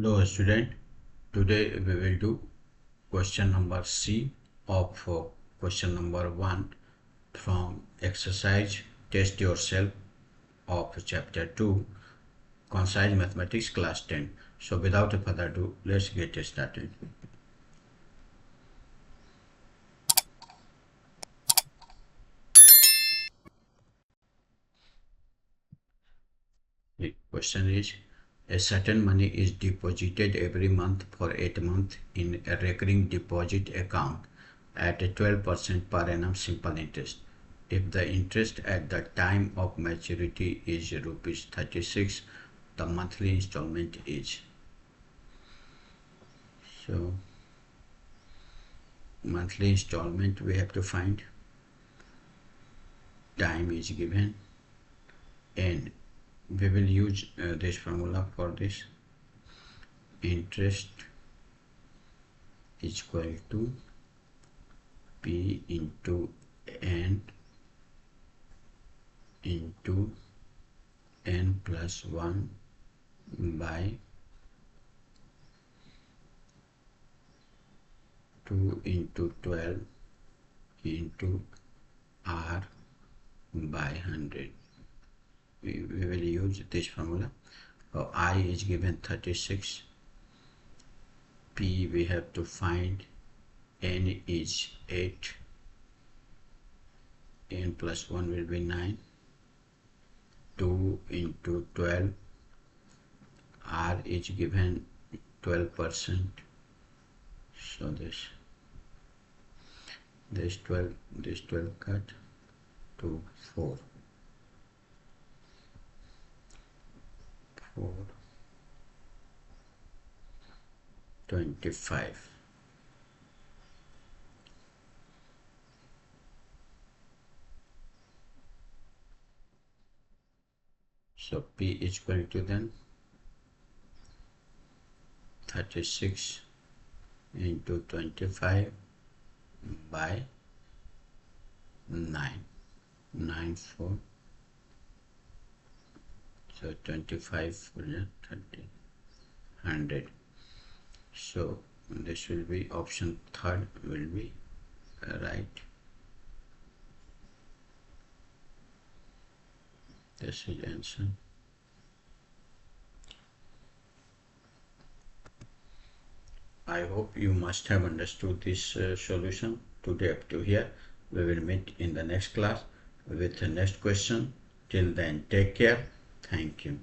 Hello student, today we will do question number C of question number 1 from exercise test yourself of chapter 2 Concise Mathematics class 10. So without further ado, let's get started. The question is, a certain money is deposited every month for 8 months in a recurring deposit account at a 12% per annum simple interest. If the interest at the time of maturity is rupees 36, the monthly installment is. So monthly installment we have to find. Time is given and we will use this formula for this. Interest is equal to P into N into N plus 1 by 2 into 12 into R by 100. We will use this formula. I is given 36, P we have to find, N is 8, N plus 1 will be 9, 2 into 12, R is given 12%, so this 12 cut to 4, 25. So P is equal to then 36 into 25 by 9, 4. So 25 30, 100. So this will be option third will be right. This is answer. I hope you must have understood this solution today up to here. We will meet in the next class with the next question. Till then, take care. Thank you.